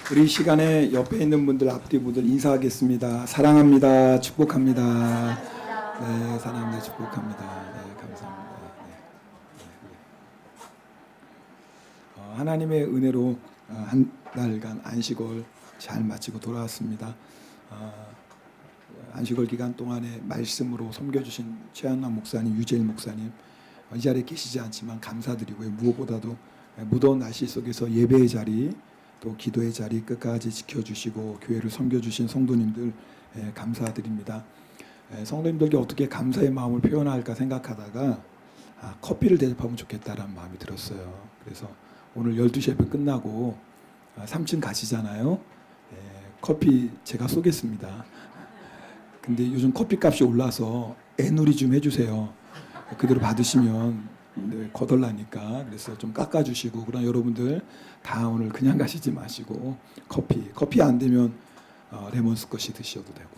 우리 이 시간에 옆에 있는 분들, 앞뒤 분들 인사하겠습니다. 사랑합니다. 축복합니다. 네, 사랑합니다. 축복합니다. 네, 감사합니다. 네. 하나님의 은혜로 한 달간 안식월 잘 마치고 돌아왔습니다. 안식월 기간 동안에 말씀으로 섬겨주신 최한남 목사님, 유재일 목사님 이 자리에 계시지 않지만 감사드리고요. 무엇보다도 무더운 날씨 속에서 예배의 자리 또 기도의 자리 끝까지 지켜주시고 교회를 섬겨주신 성도님들 감사드립니다. 성도님들께 어떻게 감사의 마음을 표현할까 생각하다가 커피를 대접하면 좋겠다라는 마음이 들었어요. 그래서 오늘 12시 예배 끝나고 3층 가시잖아요. 커피 제가 쏘겠습니다. 근데 요즘 커피값이 올라서 애누리 좀 해주세요. 그대로 받으시면 거덜나니까. 그래서 좀 깎아주시고, 그러나 여러분들 다 오늘 그냥 가시지 마시고 커피 안 되면 레몬 스쿼시 드셔도 되고.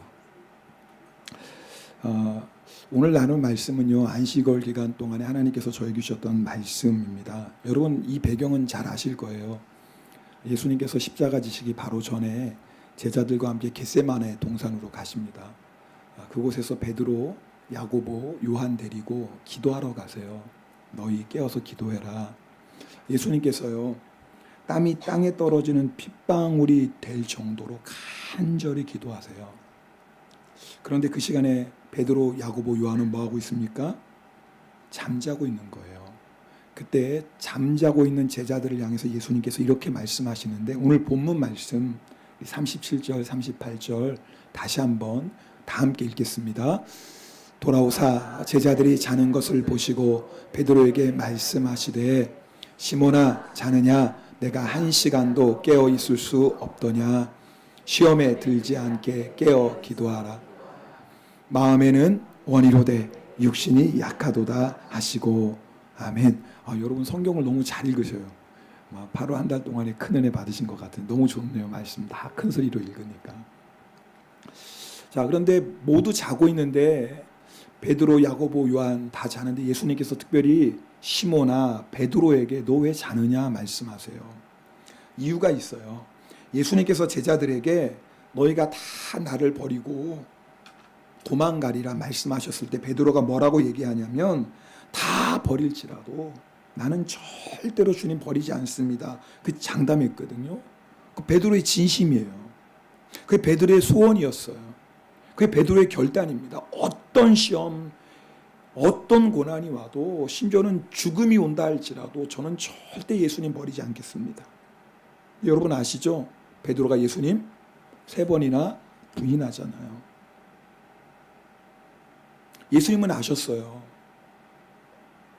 오늘 나눌 말씀은요, 안식월 기간 동안에 하나님께서 저에게 주셨던 말씀입니다. 여러분 이 배경은 잘 아실 거예요. 예수님께서 십자가 지시기 바로 전에 제자들과 함께 겟세마네 동산으로 가십니다. 그곳에서 베드로, 야고보, 요한 데리고 기도하러 가세요. 너희 깨어서 기도해라. 예수님께서요, 땀이 땅에 떨어지는 핏방울이 될 정도로 간절히 기도하세요. 그런데 그 시간에 베드로, 야고보, 요한은 뭐하고 있습니까? 잠자고 있는 거예요. 그때 잠자고 있는 제자들을 향해서 예수님께서 이렇게 말씀하시는데, 오늘 본문 말씀 37절, 38절 다시 한번 다 함께 읽겠습니다. 돌아오사 제자들이 자는 것을 보시고 베드로에게 말씀하시되, 시몬아 자느냐? 내가 1시간도 깨어 있을 수 없더냐? 시험에 들지 않게 깨어 기도하라. 마음에는 원이로되 육신이 약하도다 하시고. 아멘. 여러분 성경을 너무 잘 읽으셔요. 바로 한 달 동안에 큰 은혜 받으신 것 같은, 너무 좋네요. 말씀 다 큰 소리로 읽으니까. 자, 그런데 모두 자고 있는데 베드로, 야고보, 요한 다 자는데 예수님께서 특별히 시몬아 베드로에게 너 왜 자느냐 말씀하세요. 이유가 있어요. 예수님께서 제자들에게 너희가 다 나를 버리고 도망가리라 말씀하셨을 때 베드로가 뭐라고 얘기하냐면, 다 버릴지라도 나는 절대로 주님 버리지 않습니다. 그 장담했거든요. 그 베드로의 진심이에요. 그게 베드로의 소원이었어요. 그게 베드로의 결단입니다. 어떤 시험, 어떤 고난이 와도, 심지어는 죽음이 온다 할지라도 저는 절대 예수님 버리지 않겠습니다. 여러분 아시죠? 베드로가 예수님 3번이나 부인하잖아요. 예수님은 아셨어요.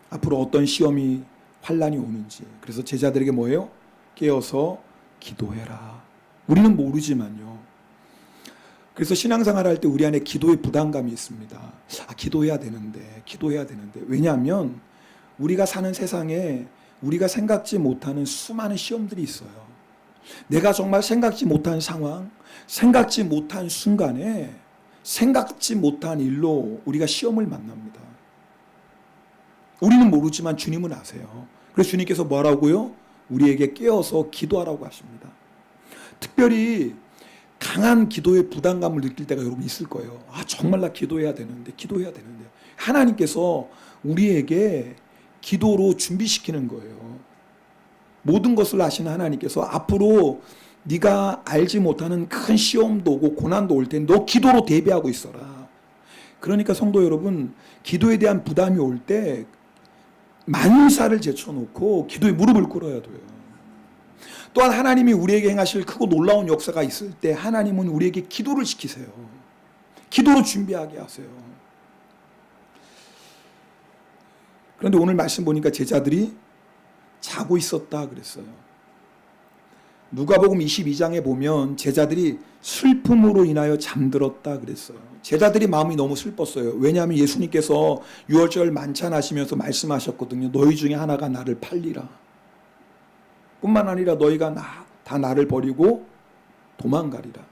앞으로 어떤 시험이, 환난이 오는지. 그래서 제자들에게 뭐예요? 깨어서 기도해라. 우리는 모르지만요. 그래서 신앙생활 할 때 우리 안에 기도의 부담감이 있습니다. 기도해야 되는데. 왜냐하면 우리가 사는 세상에 우리가 생각지 못하는 수많은 시험들이 있어요. 내가 정말 생각지 못한 상황, 생각지 못한 순간에, 생각지 못한 일로 우리가 시험을 만납니다. 우리는 모르지만 주님은 아세요. 그래서 주님께서 뭐라고요? 우리에게 깨어서 기도하라고 하십니다. 특별히 강한 기도의 부담감을 느낄 때가 여러분 있을 거예요. 정말 나 기도해야 되는데. 하나님께서 우리에게 기도로 준비시키는 거예요. 모든 것을 아시는 하나님께서 앞으로 네가 알지 못하는 큰 시험도 오고 고난도 올 텐데 너 기도로 대비하고 있어라. 그러니까 성도 여러분, 기도에 대한 부담이 올 때 만사를 제쳐놓고 기도에 무릎을 꿇어야 돼요. 또한 하나님이 우리에게 행하실 크고 놀라운 역사가 있을 때 하나님은 우리에게 기도를 시키세요. 기도로 준비하게 하세요. 그런데 오늘 말씀 보니까 제자들이 자고 있었다 그랬어요. 누가복음 22장에 보면 제자들이 슬픔으로 인하여 잠들었다 그랬어요. 제자들이 마음이 너무 슬펐어요. 왜냐하면 예수님께서 유월절 만찬하시면서 말씀하셨거든요. 너희 중에 하나가 나를 팔리라. 뿐만 아니라 너희가 다 나를 버리고 도망가리라.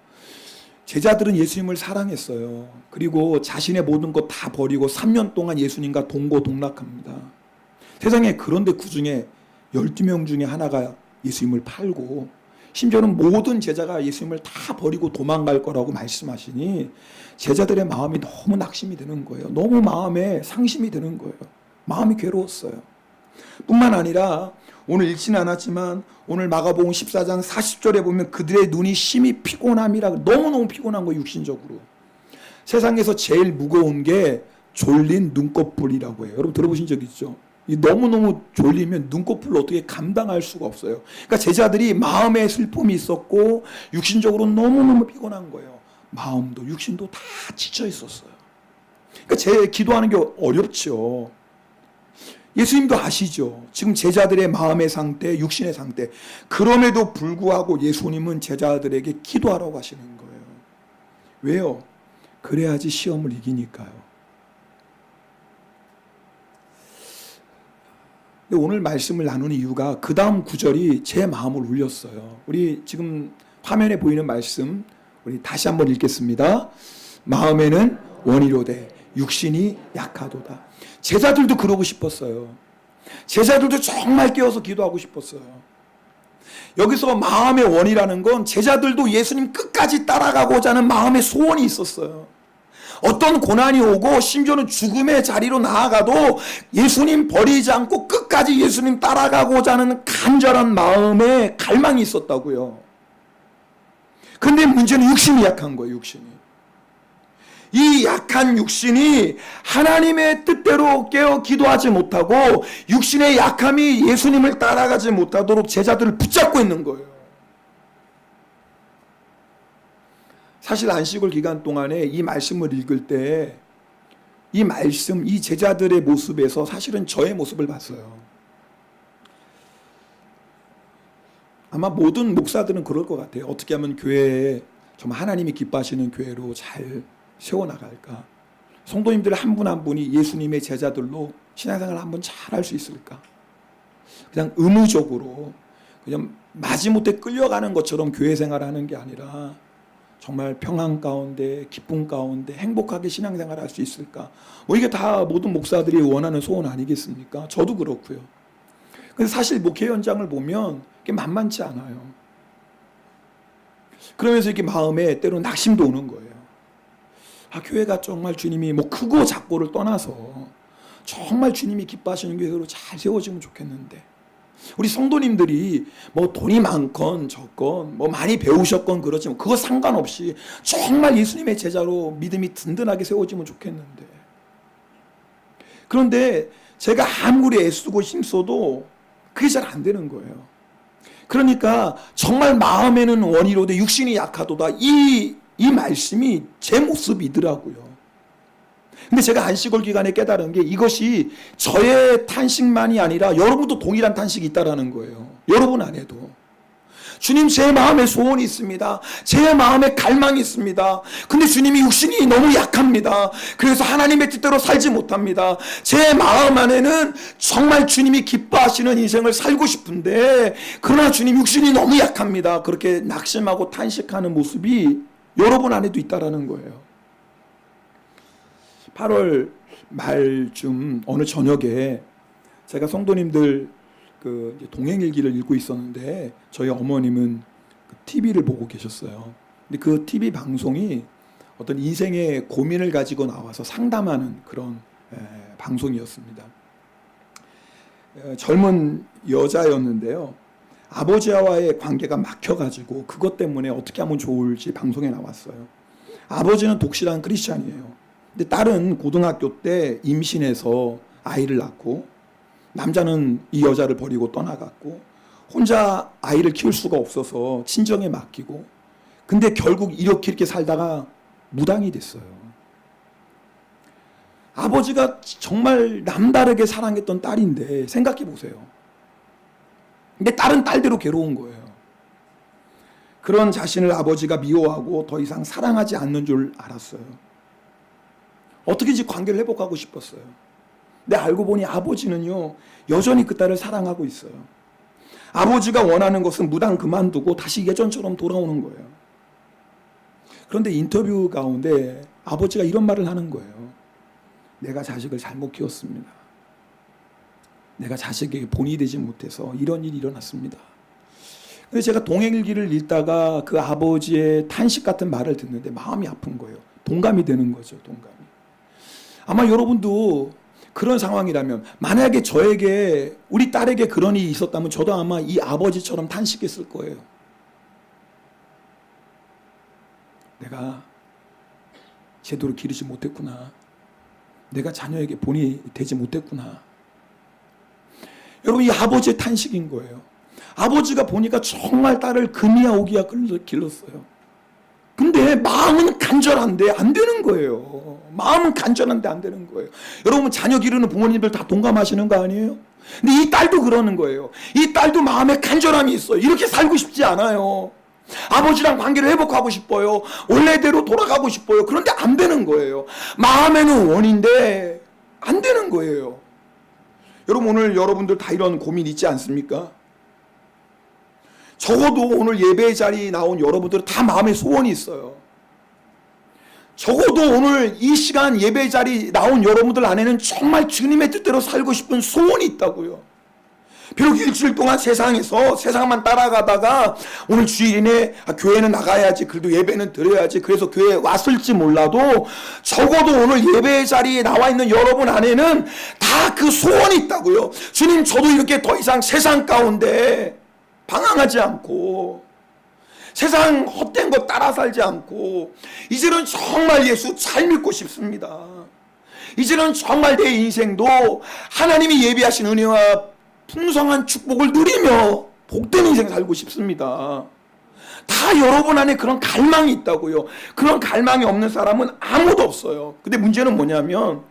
제자들은 예수님을 사랑했어요. 그리고 자신의 모든 것 다 버리고 3년 동안 예수님과 동고동락합니다. 세상에, 그런데 그 중에 12명 중에 하나가 예수님을 팔고 심지어는 모든 제자가 예수님을 다 버리고 도망갈 거라고 말씀하시니 제자들의 마음이 너무 낙심이 되는 거예요. 너무 마음에 상심이 되는 거예요. 마음이 괴로웠어요. 뿐만 아니라 오늘 읽지는 않았지만 오늘 마가복음 14장 40절에 보면 그들의 눈이 심히 피곤함이라, 너무너무 피곤한 거예요. 육신적으로. 세상에서 제일 무거운 게 졸린 눈꺼풀이라고 해요. 여러분 들어보신 적 있죠? 너무너무 졸리면 눈꺼풀을 어떻게 감당할 수가 없어요. 그러니까 제자들이 마음에 슬픔이 있었고 육신적으로 너무너무 피곤한 거예요. 마음도 육신도 다 지쳐 있었어요. 그러니까 제 기도하는 게 어렵죠. 예수님도 아시죠. 지금 제자들의 마음의 상태, 육신의 상태. 그럼에도 불구하고 예수님은 제자들에게 기도하라고 하시는 거예요. 왜요? 그래야지 시험을 이기니까요. 근데 오늘 말씀을 나누는 이유가 그 다음 구절이 제 마음을 울렸어요. 우리 지금 화면에 보이는 말씀 우리 다시 한번 읽겠습니다. 마음에는 원이로되 육신이 약하도다. 제자들도 그러고 싶었어요. 제자들도 정말 깨어서 기도하고 싶었어요. 여기서 마음의 원이라는 건 제자들도 예수님 끝까지 따라가고자 하는 마음의 소원이 있었어요. 어떤 고난이 오고 심지어는 죽음의 자리로 나아가도 예수님 버리지 않고 끝까지 예수님 따라가고자 하는 간절한 마음에 갈망이 있었다고요. 그런데 문제는 육신이 약한 거예요. 육신이. 이 약한 육신이 하나님의 뜻대로 깨어 기도하지 못하고 육신의 약함이 예수님을 따라가지 못하도록 제자들을 붙잡고 있는 거예요. 사실 안식월 기간 동안에 이 말씀을 읽을 때 이 말씀, 이 제자들의 모습에서 사실은 저의 모습을 봤어요. 아마 모든 목사들은 그럴 것 같아요. 어떻게 하면 교회에 정말 하나님이 기뻐하시는 교회로 잘 세워나갈까? 성도님들 한 분 한 분이 예수님의 제자들로 신앙생활을 한번 잘 할 수 있을까? 그냥 의무적으로 그냥 마지못해 끌려가는 것처럼 교회 생활하는 게 아니라 정말 평안 가운데 기쁨 가운데 행복하게 신앙생활을 할 수 있을까? 이게 다 모든 목사들이 원하는 소원 아니겠습니까? 저도 그렇고요. 근데 사실 목회 현장을 보면 그게 만만치 않아요. 그러면서 이렇게 마음에 때로 낙심도 오는 거예요. 교회가 정말 주님이 크고 작고를 떠나서 정말 주님이 기뻐하시는 교회로 잘 세워지면 좋겠는데 우리 성도님들이 돈이 많건 적건 많이 배우셨건 그렇지만 그거 상관없이 정말 예수님의 제자로 믿음이 든든하게 세워지면 좋겠는데 그런데 제가 아무리 애쓰고 힘써도 그게 잘 안 되는 거예요. 그러니까 정말 마음에는 원이로되 육신이 약하도다 이 말씀이 제 모습이더라고요. 근데 제가 안식월 기간에 깨달은 게 이것이 저의 탄식만이 아니라 여러분도 동일한 탄식이 있다라는 거예요. 여러분 안에도. 주님 제 마음에 소원이 있습니다. 제 마음에 갈망이 있습니다. 근데 주님이 육신이 너무 약합니다. 그래서 하나님의 뜻대로 살지 못합니다. 제 마음 안에는 정말 주님이 기뻐하시는 인생을 살고 싶은데 그러나 주님 육신이 너무 약합니다. 그렇게 낙심하고 탄식하는 모습이 여러분 안에도 있다라는 거예요. 8월 말쯤 어느 저녁에 제가 성도님들 동행일기를 읽고 있었는데 저희 어머님은 TV를 보고 계셨어요. 근데 그 TV 방송이 어떤 인생의 고민을 가지고 나와서 상담하는 그런 방송이었습니다. 젊은 여자였는데요. 아버지와의 관계가 막혀가지고 그것 때문에 어떻게 하면 좋을지 방송에 나왔어요. 아버지는 독실한 크리스찬이에요. 근데 딸은 고등학교 때 임신해서 아이를 낳고 남자는 이 여자를 버리고 떠나갔고 혼자 아이를 키울 수가 없어서 친정에 맡기고 근데 결국 이렇게 살다가 무당이 됐어요. 아버지가 정말 남다르게 사랑했던 딸인데 생각해 보세요. 근데 딸은 딸대로 괴로운 거예요. 그런 자신을 아버지가 미워하고 더 이상 사랑하지 않는 줄 알았어요. 어떻게든지 관계를 회복하고 싶었어요. 근데 알고 보니 아버지는요 여전히 그 딸을 사랑하고 있어요. 아버지가 원하는 것은 무당 그만두고 다시 예전처럼 돌아오는 거예요. 그런데 인터뷰 가운데 아버지가 이런 말을 하는 거예요. 내가 자식을 잘못 키웠습니다. 내가 자식에게 본이 되지 못해서 이런 일이 일어났습니다. 근데 제가 동행일기를 읽다가 그 아버지의 탄식 같은 말을 듣는데 마음이 아픈 거예요. 동감이 되는 거죠. 동감이. 아마 여러분도 그런 상황이라면, 만약에 저에게, 우리 딸에게 그런 일이 있었다면 저도 아마 이 아버지처럼 탄식했을 거예요. 내가 제대로 기르지 못했구나. 내가 자녀에게 본이 되지 못했구나. 여러분, 이 아버지의 탄식인 거예요. 아버지가 보니까 정말 딸을 금이야 오기야 길렀어요. 근데 마음은 간절한데 안 되는 거예요. 마음은 간절한데 안 되는 거예요. 여러분, 자녀 기르는 부모님들 다 동감하시는 거 아니에요? 근데 이 딸도 그러는 거예요. 이 딸도 마음에 간절함이 있어요. 이렇게 살고 싶지 않아요. 아버지랑 관계를 회복하고 싶어요. 원래대로 돌아가고 싶어요. 그런데 안 되는 거예요. 마음에는 원인데 안 되는 거예요. 여러분, 오늘 여러분들 다 이런 고민 있지 않습니까? 적어도 오늘 예배 자리에 나온 여러분들은 다 마음에 소원이 있어요. 적어도 오늘 이 시간 예배 자리에 나온 여러분들 안에는 정말 주님의 뜻대로 살고 싶은 소원이 있다고요. 비록 일주일 동안 세상에서 세상만 따라가다가 오늘 주일이네, 교회는 나가야지, 그래도 예배는 드려야지, 그래서 교회에 왔을지 몰라도 적어도 오늘 예배 자리에 나와 있는 여러분 안에는 다 그 소원이 있다고요. 주님, 저도 이렇게 더 이상 세상 가운데 방황하지 않고 세상 헛된 것 따라 살지 않고 이제는 정말 예수 잘 믿고 싶습니다. 이제는 정말 내 인생도 하나님이 예비하신 은혜와 풍성한 축복을 누리며 복된 인생 살고 싶습니다. 다 여러분 안에 그런 갈망이 있다고요. 그런 갈망이 없는 사람은 아무도 없어요. 근데 문제는 뭐냐면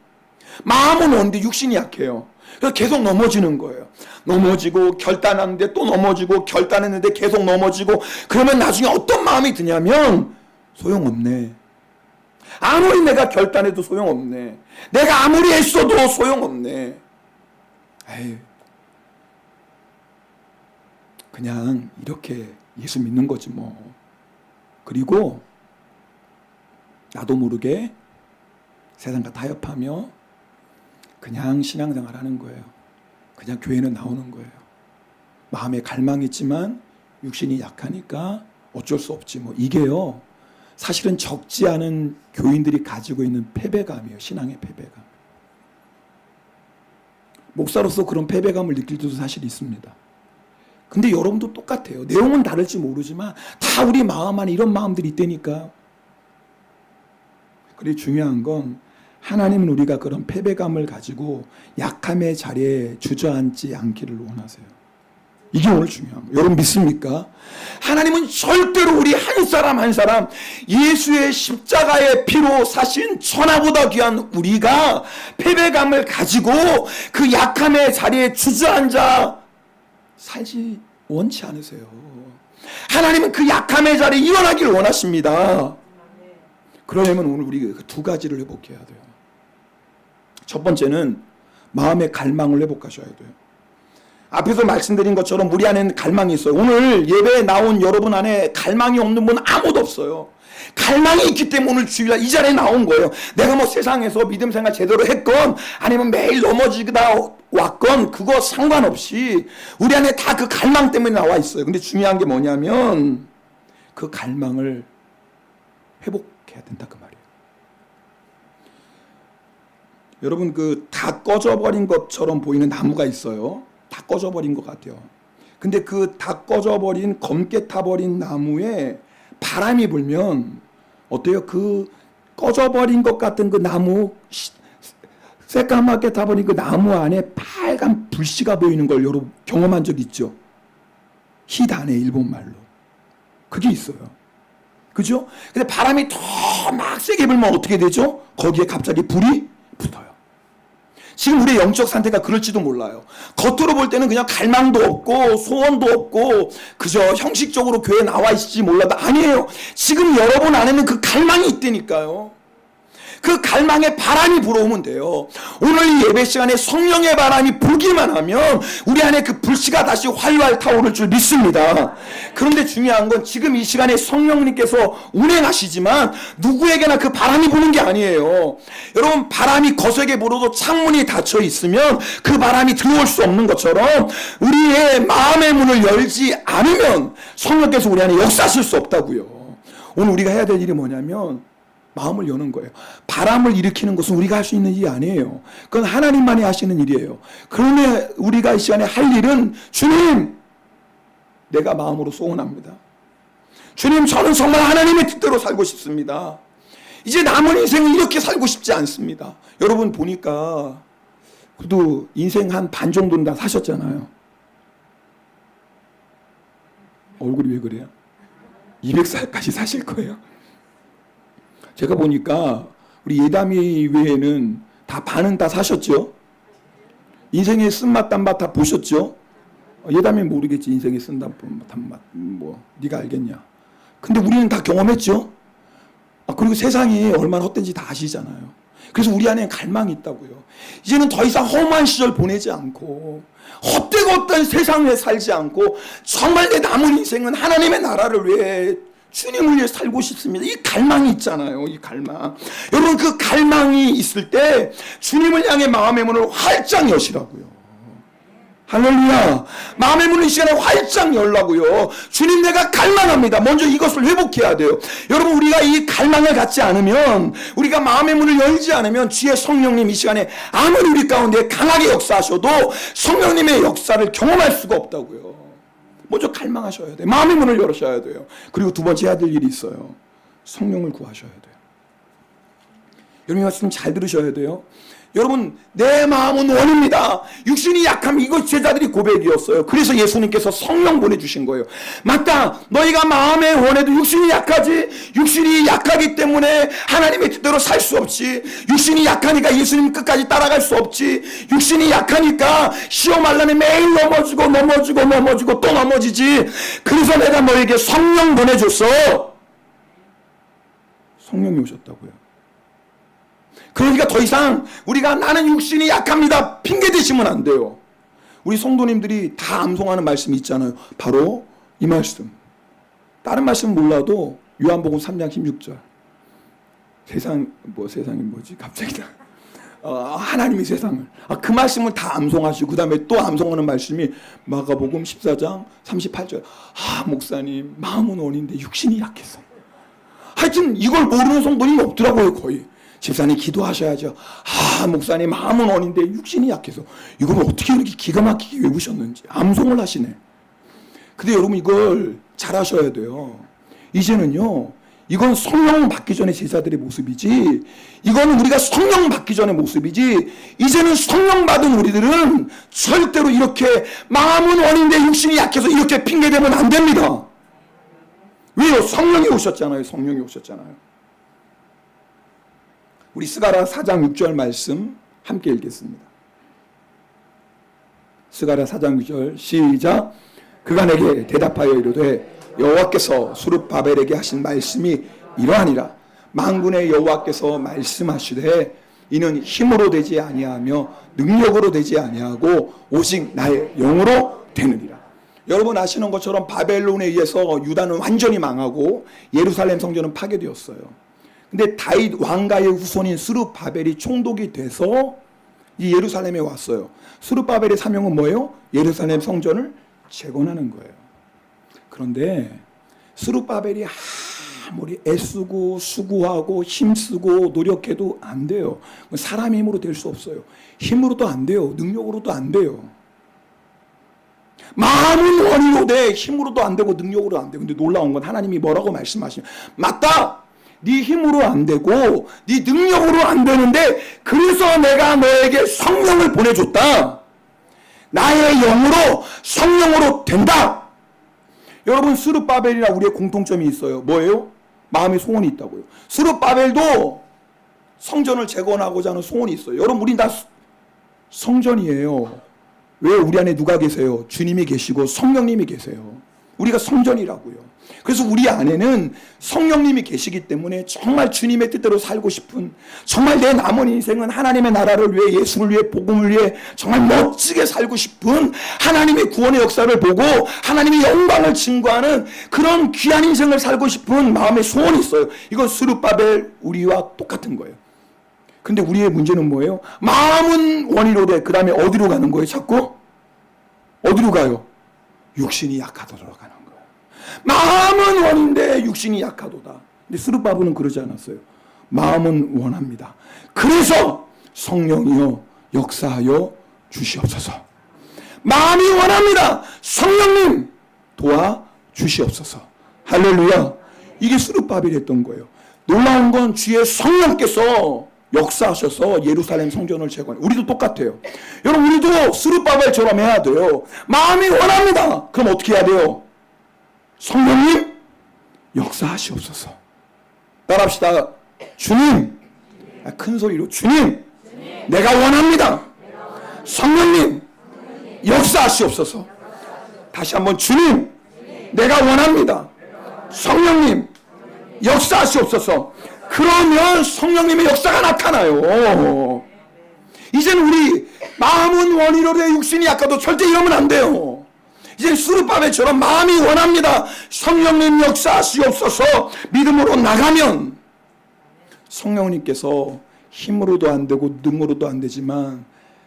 마음은 원데 육신이 약해요. 그래서 계속 넘어지는 거예요. 넘어지고 결단하는데 또 넘어지고 결단했는데 계속 넘어지고, 그러면 나중에 어떤 마음이 드냐면 소용없네. 아무리 내가 결단해도 소용없네. 내가 아무리 애써도 소용없네. 에이, 그냥 이렇게 예수 믿는 거지 뭐. 그리고 나도 모르게 세상과 타협하며 그냥 신앙생활 하는 거예요. 그냥 교회는 나오는 거예요. 마음에 갈망이 있지만 육신이 약하니까 어쩔 수 없지 뭐. 이게요, 사실은 적지 않은 교인들이 가지고 있는 패배감이에요. 신앙의 패배감. 목사로서 그런 패배감을 느낄 때도 사실 있습니다. 근데 여러분도 똑같아요. 내용은 다를지 모르지만 다 우리 마음 안에 이런 마음들이 있다니까. 그리고 중요한 건 하나님은 우리가 그런 패배감을 가지고 약함의 자리에 주저앉지 않기를 원하세요. 이게 오늘 중요한 거예요. 여러분 믿습니까? 하나님은 절대로 우리 한 사람 한 사람 예수의 십자가의 피로 사신 천하보다 귀한 우리가 패배감을 가지고 그 약함의 자리에 주저앉아 살지 원치 않으세요. 하나님은 그 약함의 자리에 일어나기를 원하십니다. 그러려면 오늘 우리 두 가지를 회복해야 돼요. 첫 번째는 마음의 갈망을 회복하셔야 돼요. 앞에서 말씀드린 것처럼 우리 안에는 갈망이 있어요. 오늘 예배에 나온 여러분 안에 갈망이 없는 분 아무도 없어요. 갈망이 있기 때문에 오늘 주일날 이 자리에 나온 거예요. 내가 뭐 세상에서 믿음 생활 제대로 했건 아니면 매일 넘어지다 왔건 그거 상관없이 우리 안에 다 그 갈망 때문에 나와 있어요. 근데 중요한 게 뭐냐면 그 갈망을 회복해야 된다 그 말이에요. 여러분, 그 다 꺼져버린 것처럼 보이는 나무가 있어요. 다 꺼져버린 것 같아요. 근데 그 다 꺼져버린 검게 타버린 나무에 바람이 불면 어때요? 그 꺼져버린 것 같은 그 나무, 새까맣게 타버린 그 나무 안에 빨간 불씨가 보이는 걸 여러분 경험한 적 있죠? 히다네, 일본말로. 그게 있어요. 그죠? 근데 바람이 더 막 세게 불면 어떻게 되죠? 거기에 갑자기 불이 붙어요. 지금 우리의 영적 상태가 그럴지도 몰라요. 겉으로 볼 때는 그냥 갈망도 없고 소원도 없고 그저 형식적으로 교회에 나와 있을지 몰라도 아니에요. 지금 여러분 안에는 그 갈망이 있다니까요. 그 갈망의 바람이 불어오면 돼요. 오늘 이 예배 시간에 성령의 바람이 불기만 하면 우리 안에 그 불씨가 다시 활활 타오를 줄 믿습니다. 그런데 중요한 건 지금 이 시간에 성령님께서 운행하시지만 누구에게나 그 바람이 부는 게 아니에요. 여러분, 바람이 거세게 불어도 창문이 닫혀 있으면 그 바람이 들어올 수 없는 것처럼 우리의 마음의 문을 열지 않으면 성령께서 우리 안에 역사하실 수 없다고요. 오늘 우리가 해야 될 일이 뭐냐면 마음을 여는 거예요. 바람을 일으키는 것은 우리가 할 수 있는 일이 아니에요. 그건 하나님만이 하시는 일이에요. 그러면 우리가 이 시간에 할 일은, 주님, 내가 마음으로 소원합니다. 주님, 저는 정말 하나님의 뜻대로 살고 싶습니다. 이제 남은 인생을 이렇게 살고 싶지 않습니다. 여러분 보니까 그래도 인생 한 반 정도는 다 사셨잖아요. 얼굴이 왜 그래요? 200살까지 사실 거예요. 제가 보니까 우리 예담이 외에는 다 반은 다 사셨죠? 인생의 쓴맛 단맛 다 보셨죠? 예담이 모르겠지. 인생의 쓴 단맛 뭐 네가 알겠냐. 근데 우리는 다 경험했죠? 그리고 세상이 얼마나 헛된지 다 아시잖아요. 그래서 우리 안에 갈망이 있다고요. 이제는 더 이상 험한 시절 보내지 않고 헛되고 헛된 세상에 살지 않고 정말 내 남은 인생은 하나님의 나라를 위해, 주님을 위해 살고 싶습니다. 이 갈망이 있잖아요. 이 갈망. 여러분, 그 갈망이 있을 때 주님을 향해 마음의 문을 활짝 여시라고요. 할렐루야. 마음의 문을 이 시간에 활짝 열라고요. 주님, 내가 갈망합니다. 먼저 이것을 회복해야 돼요. 여러분, 우리가 이 갈망을 갖지 않으면, 우리가 마음의 문을 열지 않으면 주의 성령님 이 시간에 아무리 우리 가운데 강하게 역사하셔도 성령님의 역사를 경험할 수가 없다고요. 먼저 갈망하셔야 돼요. 마음의 문을 열으셔야 돼요. 그리고 두 번째 해야 될 일이 있어요. 성령을 구하셔야 돼요. 여러분, 이 말씀 잘 들으셔야 돼요. 여러분, 내 마음은 원입니다. 육신이 약함. 이거 제자들이 고백이었어요. 그래서 예수님께서 성령 보내주신 거예요. 맞다. 너희가 마음에 원해도 육신이 약하지. 육신이 약하기 때문에 하나님의 뜻대로 살 수 없지. 육신이 약하니까 예수님 끝까지 따라갈 수 없지. 육신이 약하니까 시험하려면 매일 넘어지고 또 넘어지지. 그래서 내가 너에게 성령 보내줬어. 성령이 오셨다고요. 그러니까 더 이상 우리가 나는 육신이 약합니다 핑계 대시면 안 돼요. 우리 성도님들이 다 암송하는 말씀이 있잖아요. 바로 이 말씀. 다른 말씀 몰라도 요한복음 3장 16절. 세상이 뭐지? 갑자기 하나님이 세상을. 그 말씀을 다 암송하시고, 그 다음에 또 암송하는 말씀이 마가복음 14장 38절. 목사님, 마음은 원인데 육신이 약해서. 하여튼 이걸 모르는 성도님이 없더라고요, 거의. 집사님 기도하셔야죠. 목사님 마음은 원인데 육신이 약해서. 이걸 어떻게 이렇게 기가 막히게 외우셨는지 암송을 하시네. 근데 여러분, 이걸 잘 하셔야 돼요. 이제는요, 이건 성령 받기 전에 제자들의 모습이지, 이거는 우리가 성령 받기 전의 모습이지, 이제는 성령 받은 우리들은 절대로 이렇게 마음은 원인데 육신이 약해서 이렇게 핑계대면 안 됩니다. 왜요? 성령이 오셨잖아요. 성령이 오셨잖아요. 우리 스가랴 4장 6절 말씀 함께 읽겠습니다. 스가랴 4장 6절 시작. 그가 내게 대답하여 이르되 여호와께서 수룹바벨에게 하신 말씀이 이러하니라. 만군의 여호와께서 말씀하시되 이는 힘으로 되지 아니하며 능력으로 되지 아니하고 오직 나의 영으로 되느니라. 여러분 아시는 것처럼 바벨론에 의해서 유다는 완전히 망하고 예루살렘 성전은 파괴되었어요. 근데 다윗 왕가의 후손인 스룹바벨이 총독이 돼서 이 예루살렘에 왔어요. 스룹바벨의 사명은 뭐예요? 예루살렘 성전을 재건하는 거예요. 그런데 스룹바벨이 아무리 애쓰고 수고하고 힘쓰고 노력해도 안 돼요. 사람의 힘으로 될 수 없어요. 힘으로도 안 돼요. 능력으로도 안 돼요. 마음은 원이로 돼. 힘으로도 안 되고 능력으로 안 돼. 근데 놀라운 건 하나님이 뭐라고 말씀하시면, 맞다. 네 힘으로 안 되고 네 능력으로 안 되는데 그래서 내가 너에게 성령을 보내줬다. 나의 영으로 성령으로 된다. 여러분, 스룹바벨이나 우리의 공통점이 있어요. 뭐예요? 마음의 소원이 있다고요. 스룹바벨도 성전을 재건하고자 하는 소원이 있어요. 여러분, 우린 다 성전이에요. 왜? 우리 안에 누가 계세요? 주님이 계시고 성령님이 계세요. 우리가 성전이라고요. 그래서 우리 안에는 성령님이 계시기 때문에 정말 주님의 뜻대로 살고 싶은, 정말 내 남은 인생은 하나님의 나라를 위해, 예수를 위해, 복음을 위해 정말 멋지게 살고 싶은, 하나님의 구원의 역사를 보고 하나님의 영광을 증거하는 그런 귀한 인생을 살고 싶은 마음의 소원이 있어요. 이건 스룹바벨 우리와 똑같은 거예요. 근데 우리의 문제는 뭐예요? 마음은 원이로되 그 다음에 어디로 가는 거예요? 자꾸 어디로 가요? 육신이 약하도록 가는 거예요. 마음은 원인데 육신이 약하도다. 근데 스룹바벨은 그러지 않았어요. 마음은 원합니다. 그래서 성령이여 역사하여 주시옵소서. 마음이 원합니다. 성령님 도와 주시옵소서. 할렐루야. 이게 스룹바벨이 했던 거예요. 놀라운 건 주의 성령께서 역사하셔서 예루살렘 성전을 재건해요. 우리도 똑같아요. 여러분, 우리도 스룹바벨처럼 해야 돼요. 마음이 원합니다. 그럼 어떻게 해야 돼요? 성령님 역사하시옵소서. 따라합시다. 주님, 큰 소리로 주님, 내가 원합니다. 성령님 역사하시옵소서. 다시 한번 주님, 내가 원합니다. 성령님 역사하시옵소서. 그러면 성령님의 역사가 나타나요. 이제는 우리 마음은 원이로되 육신이 약하도 절대 이러면 안 돼요. 이제 스룹바벨처럼 마음이 원합니다. 성령님 역사하시옵소서. 믿음으로 나가면 성령님께서 힘으로도 안 되고 능으로도 안 되지만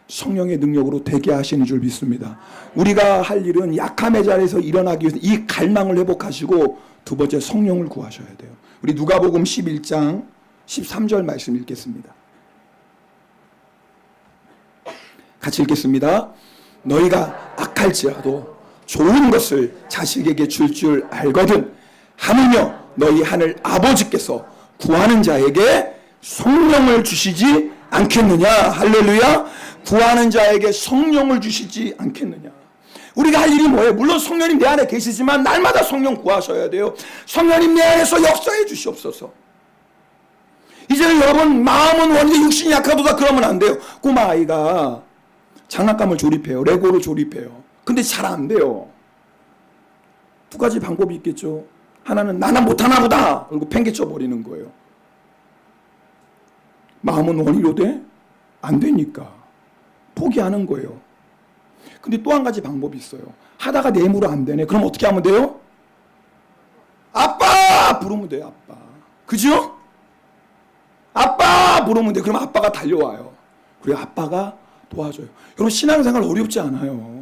성령의 능력으로 되게 하시는 줄 믿습니다. 우리가 할 일은 약함의 자리에서 일어나기 위해서 이 갈망을 회복하시고, 두 번째 성령을 구하셔야 돼요. 우리 누가복음 11장 13절 말씀 읽겠습니다. 같이 읽겠습니다. 너희가 악할지라도 좋은 것을 자식에게 줄 알거든 하물며 너희 하늘 아버지께서 구하는 자에게 성령을 주시지 않겠느냐. 할렐루야. 구하는 자에게 성령을 주시지 않겠느냐. 우리가 할 일이 뭐예요? 물론 성령님 내 안에 계시지만 날마다 성령 구하셔야 돼요. 성령님 내 안에서 역사해 주시옵소서. 이제는 여러분, 마음은 원인데 육신이 약하도다 그러면 안 돼요. 꼬마 아이가 장난감을 조립해요. 레고를 조립해요. 근데 잘 안 돼요. 두 가지 방법이 있겠죠. 하나는 나는 못하나 보다 그리고 팽개쳐 버리는 거예요. 마음은 원이로되 안 되니까 포기하는 거예요. 근데 또 한 가지 방법이 있어요. 하다가 내 힘으로 안 되네. 그럼 어떻게 하면 돼요? 아빠 부르면 돼요. 아빠. 그죠? 아빠 부르면 돼요. 그럼 아빠가 달려와요. 그리고 아빠가 도와줘요. 여러분, 신앙생활 어렵지 않아요.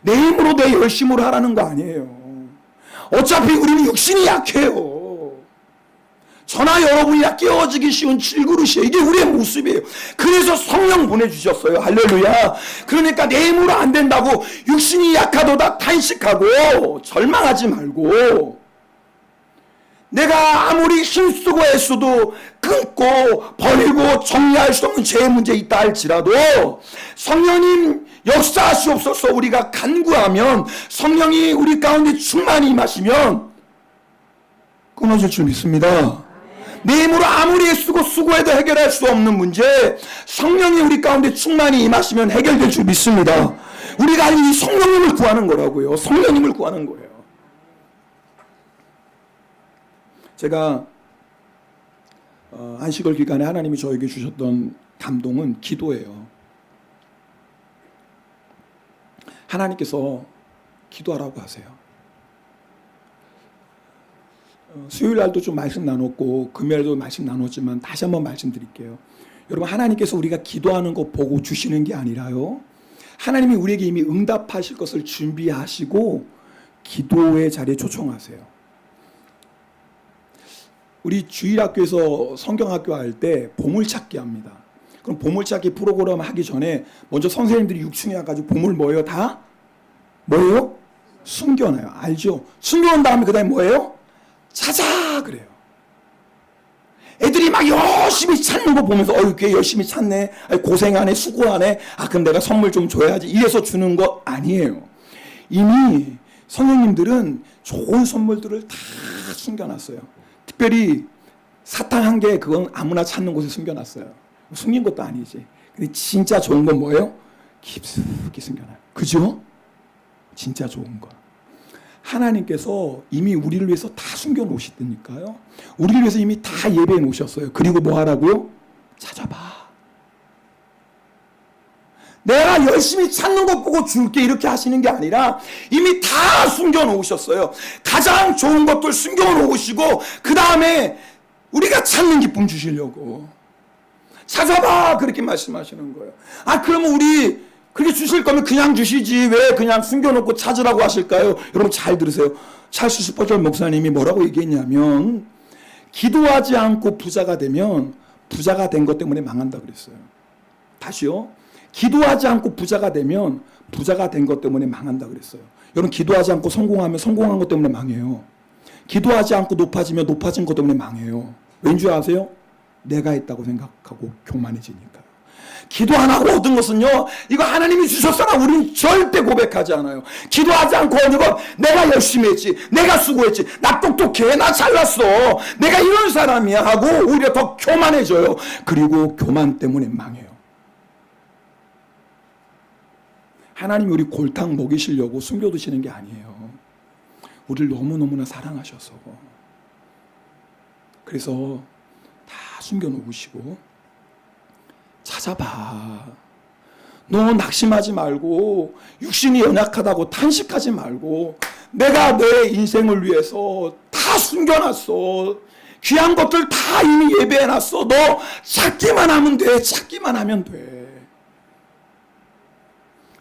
내 힘으로 내 열심으로 하라는 거 아니에요. 어차피 우리는 육신이 약해요. 저나 여러분이나 깨어지기 쉬운 질그릇이에요. 이게 우리의 모습이에요. 그래서 성령 보내주셨어요. 할렐루야. 그러니까 내 힘으로 안 된다고 육신이 약하도다 탄식하고 절망하지 말고, 내가 아무리 힘쓰고 애써도 끊고 버리고 정리할 수 없는 죄의 문제 있다 할지라도 성령님 역사하시옵소서 우리가 간구하면, 성령이 우리 가운데 충만히 임하시면 끊어질 줄 믿습니다. 내 힘으로 아무리 애쓰고 수고해도 해결할 수 없는 문제, 성령이 우리 가운데 충만히 임하시면 해결될 줄 믿습니다. 우리가 할 일이 성령님을 구하는 거라고요. 성령님을 구하는 거예요. 제가 안식월 기간에 하나님이 저에게 주셨던 감동은 기도예요. 하나님께서 기도하라고 하세요. 수요일 날도 좀 말씀 나눴고 금요일도 말씀 나눴지만 다시 한번 말씀드릴게요. 여러분, 하나님께서 우리가 기도하는 거 보고 주시는 게 아니라요, 하나님이 우리에게 이미 응답하실 것을 준비하시고 기도의 자리에 초청하세요. 우리 주일학교에서 성경학교 할 때 보물찾기 합니다. 그럼 보물찾기 프로그램 하기 전에 먼저 선생님들이 6층에 와가지고 보물 뭐예요? 다? 뭐예요? 숨겨놔요. 알죠? 숨겨놓은 다음에 그 다음에 뭐예요? 찾아 그래요. 애들이 막 열심히 찾는 거 보면서 꽤 열심히 찾네, 고생하네, 수고하네, 그럼 내가 선물 좀 줘야지, 이래서 주는 거 아니에요. 이미 선생님들은 좋은 선물들을 다 숨겨놨어요. 특별히 사탕 한 개, 그건 아무나 찾는 곳에 숨겨놨어요. 숨긴 것도 아니지. 근데 진짜 좋은 건 뭐예요? 깊숙이 숨겨놔요. 그죠? 진짜 좋은 거. 하나님께서 이미 우리를 위해서 다 숨겨 놓으시다니까요. 우리를 위해서 이미 다 예배해 놓으셨어요. 그리고 뭐 하라고요? 찾아봐. 내가 열심히 찾는 것 보고 줄게 이렇게 하시는 게 아니라 이미 다 숨겨 놓으셨어요. 가장 좋은 것들 숨겨 놓으시고 그 다음에 우리가 찾는 기쁨 주시려고. 찾아봐 그렇게 말씀하시는 거예요. 아 그러면 우리 그렇게 주실 거면 그냥 주시지 왜 그냥 숨겨놓고 찾으라고 하실까요? 여러분 잘 들으세요. 찰스 스퍼전 목사님이 뭐라고 얘기했냐면 기도하지 않고 부자가 되면 부자가 된 것 때문에 망한다 그랬어요. 다시요. 기도하지 않고 부자가 되면 부자가 된 것 때문에 망한다 그랬어요. 여러분 기도하지 않고 성공하면 성공한 것 때문에 망해요. 기도하지 않고 높아지면 높아진 것 때문에 망해요. 왠지 아세요? 내가 있다고 생각하고 교만해지니까요. 기도 안 하고 얻은 것은요, 이거 하나님이 주셨으나 우리는 절대 고백하지 않아요. 기도하지 않고 얻은 건 내가 열심히 했지, 내가 수고했지, 나 똑똑해, 나 잘났어, 내가 이런 사람이야 하고 오히려 더 교만해져요. 그리고 교만 때문에 망해요. 하나님이 우리 골탕 먹이시려고 숨겨두시는 게 아니에요. 우리를 너무너무나 사랑하셔서. 그래서 다 숨겨놓으시고 찾아봐. 너 낙심하지 말고 육신이 연약하다고 탄식하지 말고 내가 내 인생을 위해서 다 숨겨놨어. 귀한 것들 다 이미 예배해놨어. 너 찾기만 하면 돼. 찾기만 하면 돼.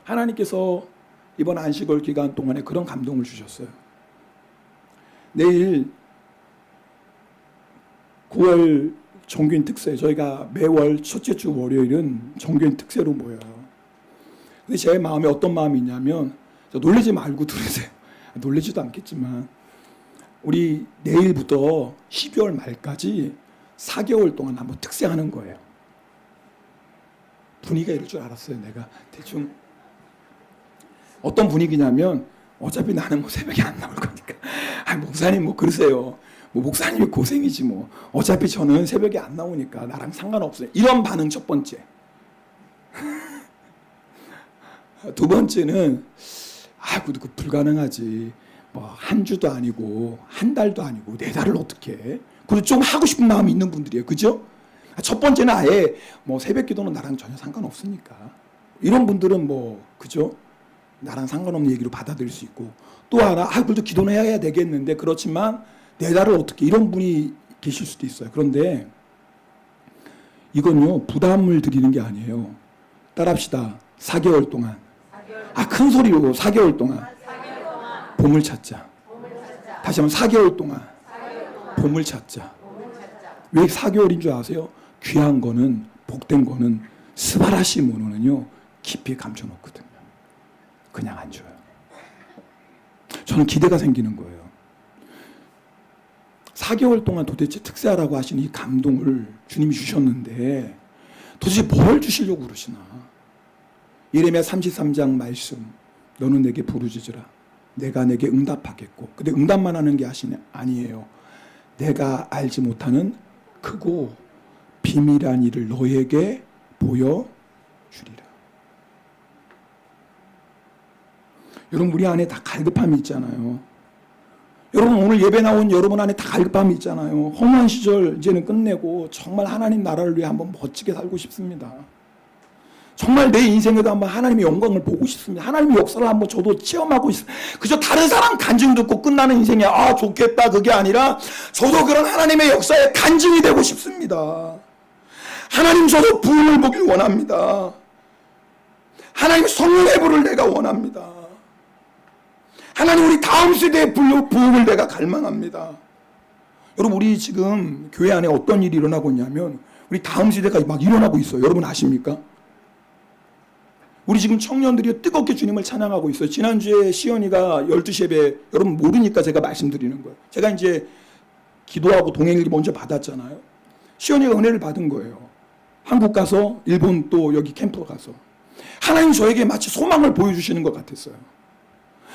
하나님께서 이번 안식월 기간 동안에 그런 감동을 주셨어요. 내일 9월 종교인 특세, 저희가 매월 첫째 주 월요일은 종교인 특세로 모여요. 근데 제 마음에 어떤 마음이 있냐면, 놀라지 말고 들으세요. 놀라지도 않겠지만, 우리 내일부터 12월 말까지 4개월 동안 한번 특세하는 거예요. 분위기가 이럴 줄 알았어요. 내가 대충 어떤 분위기냐면, 어차피 나는 뭐 새벽에 안 나올 거니까, 목사님 뭐 그러세요. 뭐 목사님이 고생이지 뭐. 어차피 저는 새벽에 안 나오니까 나랑 상관없어요. 이런 반응 첫 번째. 두 번째는 그거 불가능하지. 뭐 한 주도 아니고 한 달도 아니고 4달을 어떻게 해? 그리고 좀 하고 싶은 마음이 있는 분들이에요. 그죠? 첫 번째는 아예 뭐 새벽 기도는 나랑 전혀 상관없으니까. 이런 분들은 뭐 그죠? 나랑 상관없는 얘기로 받아들일 수 있고, 또 하나 그래도 기도는 해야 되겠는데 그렇지만 4달을 어떻게, 이런 분이 계실 수도 있어요. 그런데 이건요 부담을 드리는 게 아니에요. 따라합시다. 4개월 동안. 큰 소리로 4개월 동안 봄을 찾자. 다시 한번 4개월 동안 봄을 찾자. 왜 4개월인 줄 아세요? 귀한 거는, 복된 거는 스바라시 모노는요 깊이 감춰놓거든요. 그냥 안 줘요. 저는 기대가 생기는 거예요. 4개월 동안 도대체 특세하라고 하신 이 감동을 주님이 주셨는데 도대체 뭘 주시려고 그러시나. 예레미야 33장 말씀, 너는 내게 부르짖으라 내가 내게 응답하겠고. 근데 응답만 하는 게 아니에요. 내가 알지 못하는 크고 비밀한 일을 너에게 보여주리라. 여러분 우리 안에 다 갈급함이 있잖아요. 여러분 오늘 예배 나온 여러분 안에 다 갈급함이 있잖아요. 허무한 시절 이제는 끝내고 정말 하나님 나라를 위해 한번 멋지게 살고 싶습니다. 정말 내 인생에도 한번 하나님의 영광을 보고 싶습니다. 하나님의 역사를 한번 저도 체험하고 있습니다. 그저 다른 사람 간증 듣고 끝나는 인생이 좋겠다 그게 아니라 저도 그런 하나님의 역사에 간증이 되고 싶습니다. 하나님 저도 부흥을 보길 원합니다. 하나님 성령의 불을 내가 원합니다. 하나님 우리 다음 세대의 부흥을 내가 갈망합니다. 여러분 우리 지금 교회 안에 어떤 일이 일어나고 있냐면 우리 다음 세대가 막 일어나고 있어요. 여러분 아십니까? 우리 지금 청년들이 뜨겁게 주님을 찬양하고 있어요. 지난주에 시연이가 12시 예배, 여러분 모르니까 제가 말씀드리는 거예요. 제가 이제 기도하고 동행일기 먼저 받았잖아요. 시연이가 은혜를 받은 거예요. 한국 가서 일본 또 여기 캠프 가서 하나님 저에게 마치 소망을 보여주시는 것 같았어요.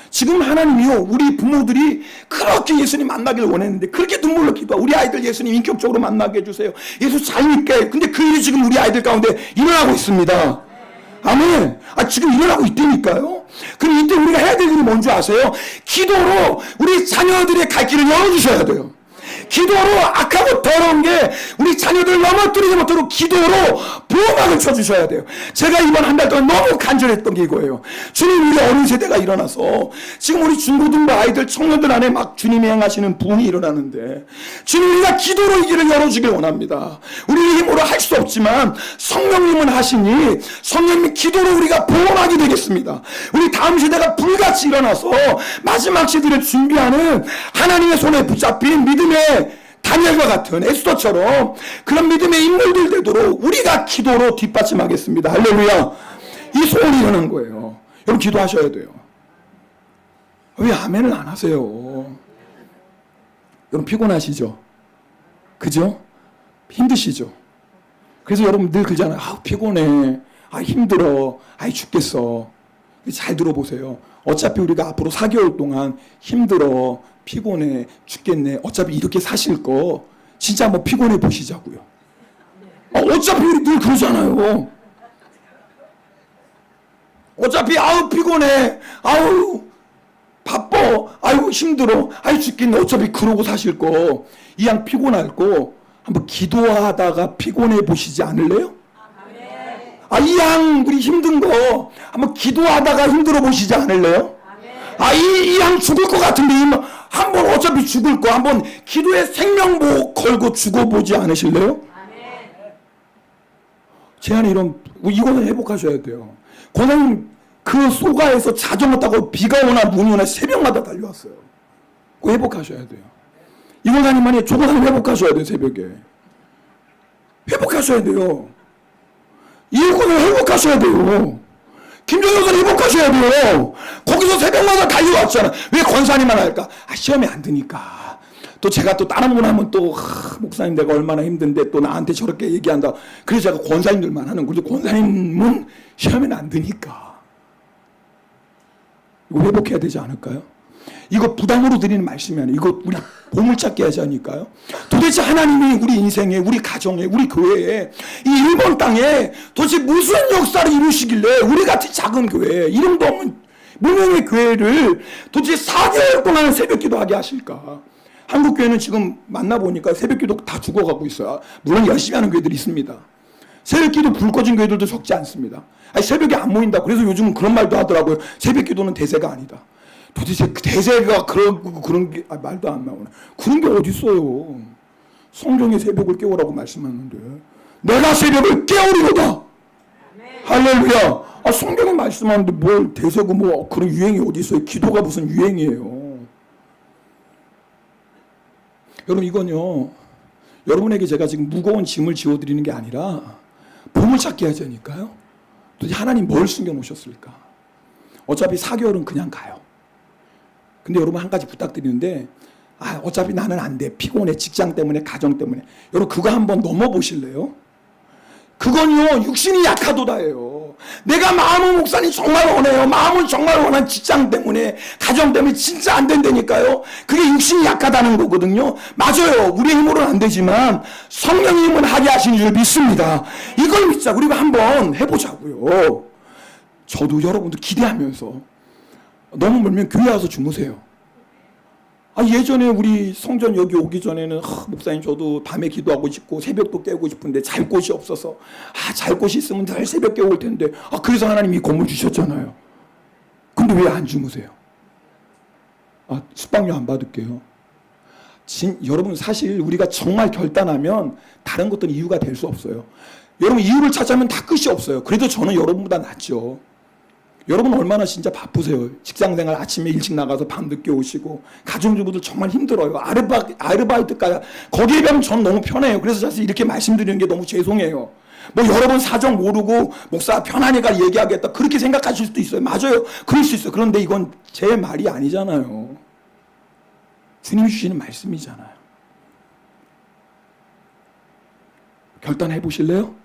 지금 하나님이요 우리 부모들이 그렇게 예수님 만나길 원했는데 그렇게 눈물로 기도하고 우리 아이들 예수님 인격적으로 만나게 해주세요. 예수 잘 믿게. 근데 그 일이 지금 우리 아이들 가운데 일어나고 있습니다. 아멘. 지금 일어나고 있다니까요. 그럼 이때 우리가 해야 될 일이 뭔지 아세요? 기도로 우리 자녀들의 갈 길을 열어주셔야 돼요. 기도로 악하고 더러운 게 우리 자녀들 넘어뜨리지 못하도록 기도로 보호막을 쳐주셔야 돼요. 제가 이번 한 달 동안 너무 간절했던 게 이거예요. 주님, 우리 어린 세대가 일어나서 지금 우리 중고등부 아이들 청년들 안에 막 주님이 행하시는 부흥이 일어나는데, 주님, 우리가 기도로 이 길을 열어주길 원합니다. 우리 힘으로 할 수 없지만 성령님은 하시니 성령님 기도로 우리가 보호막이 되겠습니다. 우리 다음 세대가 불같이 일어나서 마지막 시대를 준비하는 하나님의 손에 붙잡힌 믿음의 다니엘과 같은 에스더처럼 그런 믿음의 인물들 되도록 우리가 기도로 뒷받침하겠습니다. 할렐루야. 이 소원이 일어난 거예요. 여러분, 기도하셔야 돼요. 왜 아멘을 안 하세요? 여러분, 피곤하시죠? 그죠? 힘드시죠? 그래서 여러분 늘 그러잖아요. 피곤해. 힘들어. 죽겠어. 잘 들어보세요. 어차피 우리가 앞으로 4개월 동안 힘들어, 피곤해, 죽겠네. 어차피 이렇게 사실 거 진짜 한번 피곤해 보시자고요. 어차피 우리 늘 그러잖아요. 어차피 피곤해, 바빠, 힘들어, 힘들어, 어차피 그러고 사실 거 이왕 피곤할 거 한번 기도하다가 피곤해 보시지 않을래요? 이왕 우리 힘든 거 한번 기도하다가 힘들어 보시지 않을래요? 이왕 죽을 것 같은데 한번 어차피 죽을 거 한번 기도에 생명보호 걸고 죽어보지 않으실래요? 제 안에 이거는 회복하셔야 돼요. 권사님 그 소가에서 자전거 타고 비가 오나 눈이 오나 새벽마다 달려왔어요. 그거 회복하셔야 돼요. 이 권사님만이 조금만 회복하셔야 돼요. 새벽에 회복하셔야 돼요. 이거는 회복하셔야 돼요. 김종효는 회복하셔야 돼요. 거기서 새벽마다 달려왔잖아. 왜 권사님만 할까? 시험에 안 드니까. 또 제가 또 다른 분 하면 또 목사님 내가 얼마나 힘든데 또 나한테 저렇게 얘기한다. 그래서 제가 권사님들만 하는 거죠. 권사님은 시험에는 안 드니까. 이거 회복해야 되지 않을까요? 이거 부담으로 드리는 말씀이 아니에요. 이거 우리 보물찾기 하지 않을까요? 도대체 하나님이 우리 인생에, 우리 가정에, 우리 교회에, 이 일본 땅에 도대체 무슨 역사를 이루시길래 우리 같은 작은 교회, 이름도 없는 무명의 교회를 도대체 4개월 동안 새벽기도 하게 하실까? 한국 교회는 지금 만나보니까 새벽기도 다 죽어가고 있어요. 물론 열심히 하는 교회들이 있습니다. 새벽기도 불 꺼진 교회들도 적지 않습니다. 새벽에 안 모인다. 그래서 요즘은 그런 말도 하더라고요. 새벽기도는 대세가 아니다. 도대체 그 대세가 그런 게 말도 안 나오네. 그런 게 어디 있어요? 성경의 새벽을 깨우라고 말씀하는데 내가 새벽을 깨우리로다. 할렐루야. 성경에 말씀하는데 뭘 대세고 그런 유행이 어디 있어요? 기도가 무슨 유행이에요? 여러분, 이건요, 여러분에게 제가 지금 무거운 짐을 지워드리는 게 아니라 보물찾기 하자니까요. 도대체 하나님 뭘 숨겨놓으셨을까? 어차피 4개월은 그냥 가요. 근데 여러분, 한 가지 부탁드리는데, 어차피 나는 안 돼. 피곤해. 직장 때문에, 가정 때문에. 여러분, 그거 한번 넘어보실래요? 그건요, 육신이 약하도다예요. 내가 마음은 목사님 정말 원해요. 마음은 정말 원한 직장 때문에, 가정 때문에 진짜 안 된다니까요. 그게 육신이 약하다는 거거든요. 맞아요. 우리 힘으로는 안 되지만 성령님은 하게 하신 줄 믿습니다. 이걸 믿자. 우리가 한번 해보자고요. 저도 여러분들 기대하면서 너무 멀면 교회 와서 주무세요. 예전에 우리 성전 여기 오기 전에는 목사님 저도 밤에 기도하고 싶고 새벽도 깨우고 싶은데 잘 곳이 없어서 잘 곳이 있으면 늘 새벽 깨울 텐데 그래서 하나님이 이 건물 주셨잖아요. 근데 왜 안 주무세요? 숙박료 안 받을게요. 여러분, 사실 우리가 정말 결단하면 다른 것들은 이유가 될 수 없어요. 여러분, 이유를 찾아면 다 끝이 없어요. 그래도 저는 여러분보다 낫죠. 여러분 얼마나 진짜 바쁘세요. 직장생활 아침에 일찍 나가서 밤 늦게 오시고 가정주부들 정말 힘들어요. 아르바이트까지 거기에 비하면 전 너무 편해요. 그래서 사실 이렇게 말씀드리는 게 너무 죄송해요. 여러분 사정 모르고 목사 편하니까 얘기하겠다 그렇게 생각하실 수도 있어요. 맞아요. 그럴 수 있어요. 그런데 이건 제 말이 아니잖아요. 주님이 주시는 말씀이잖아요. 결단해 보실래요?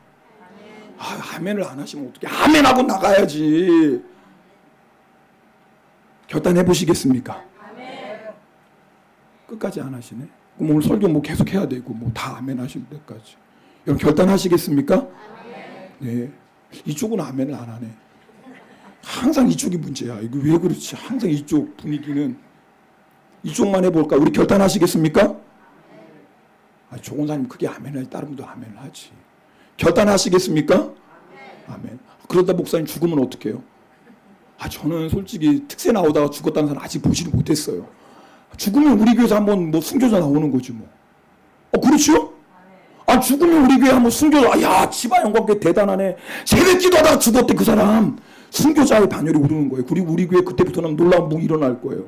아멘을 안 하시면 어떡해. 아멘하고 나가야지. 결단해 보시겠습니까? 끝까지 안 하시네. 그럼 오늘 설교 계속 해야 되고 다 아멘 하실 때까지. 여러분 결단하시겠습니까? 네. 이쪽은 아멘을 안 하네. 항상 이쪽이 문제야. 이거 왜 그렇지? 항상 이쪽 분위기는. 이쪽만 해볼까? 우리 결단하시겠습니까? 조건사님 크게 아멘을 하지. 다른 분도 아멘을 하지. 결단하시겠습니까? 아멘. 그러다 목사님 죽으면 어떡해요? 저는 솔직히 특세 나오다가 죽었다는 사람 아직 보지를 못했어요. 죽으면 우리 교회에서 한번 뭐 순교자 나오는 거지 뭐. 그렇죠? 죽으면 우리 교회 한번 순교자. 야, 지바 영광교회 대단하네. 새벽 기도하다가 죽었대 그 사람. 순교자의 반열이 오르는 거예요. 그리고 우리 교회 그때부터는 놀라운 복 일어날 거예요.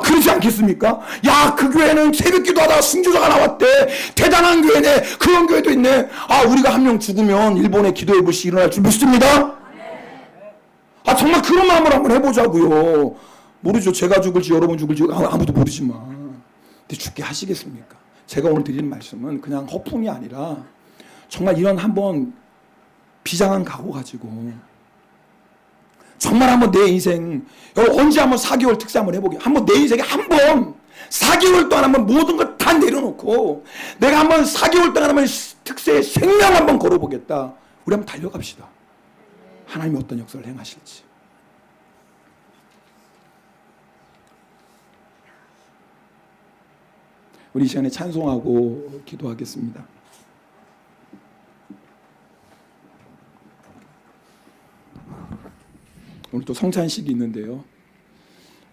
그러지 않겠습니까? 야, 그 교회는 새벽 기도하다가 순교자가 나왔대. 대단한 교회네. 그런 교회도 있네. 우리가 한 명 죽으면 일본의 기도의 불씨 일어날 줄 믿습니다. 정말 그런 마음으로 한번 해보자고요. 모르죠. 제가 죽을지 여러분 죽을지 아무도 모르지만. 근데 죽게 하시겠습니까? 제가 오늘 드리는 말씀은 그냥 허풍이 아니라 정말 이런 한번 비장한 각오 가지고 정말 한번 내 인생, 언제 한번 4개월 특세 한번 해보게. 한번 내 인생에 한번 4개월 동안 한번 모든 걸 다 내려놓고 내가 한번 4개월 동안 한번 특세의 생명 한번 걸어보겠다. 우리 한번 달려갑시다. 하나님이 어떤 역사를 행하실지. 우리 이 시간에 찬송하고 기도하겠습니다. 오늘 또 성찬식이 있는데요.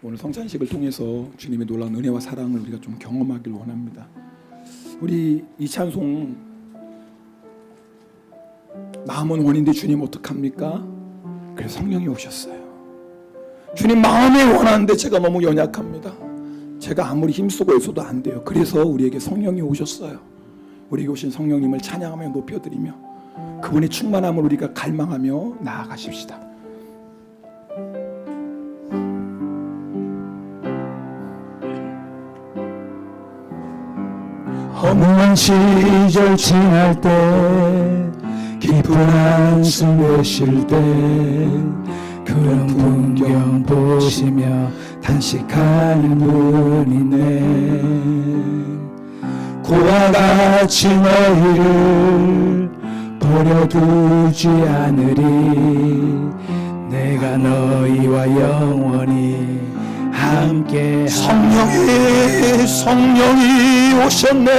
오늘 성찬식을 통해서 주님의 놀라운 은혜와 사랑을 우리가 좀 경험하길 원합니다. 우리 이 찬송 마음은 원인데 주님 어떡합니까? 그래서 성령이 오셨어요. 주님 마음이 원하는데 제가 너무 연약합니다. 제가 아무리 힘쓰고 애써도 안 돼요. 그래서 우리에게 성령이 오셨어요. 우리에게 오신 성령님을 찬양하며 높여드리며 그분의 충만함을 우리가 갈망하며 나아가십시다. 허무한 시절 지날 때 깊은 한숨 내쉴 때 그런 풍경 보시며 단식하는 분이 있네. 고와 같이 너희를 버려두지 않으리. 내가 너희와 영원히 함께. 성령이 오셨네.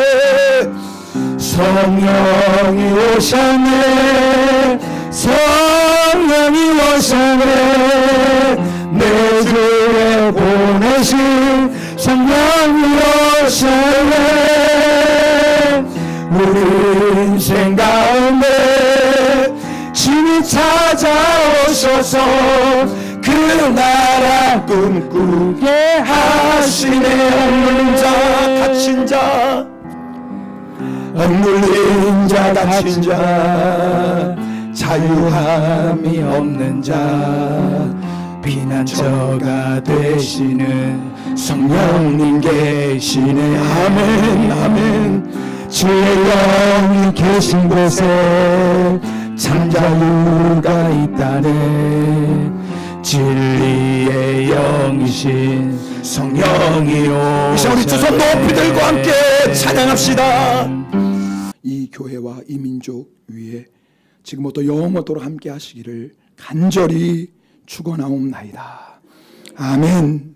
성령이 오셨네. 성령이 오셨네. 내 주에 보내신 성령이 오셨네. 우리 인생 가운데 주님 찾아오셔서 그 나라 꿈꾸게 하시네. 억눌린 자, 갇힌 자, 억눌린 자, 갇힌 자, 자유함이 없는 자, 피난처가 되시는 성령님 계시네. 아멘, 아멘. 주의 영이 계신 곳에 참 자유가 있다네. 진리의 영이신 성령이 오셔. 우리 두 손 높이 들고 함께 찬양합시다. 이 교회와 이 민족 위에 지금부터 영원토록 함께 하시기를 간절히 축원하옵나이다. 아멘.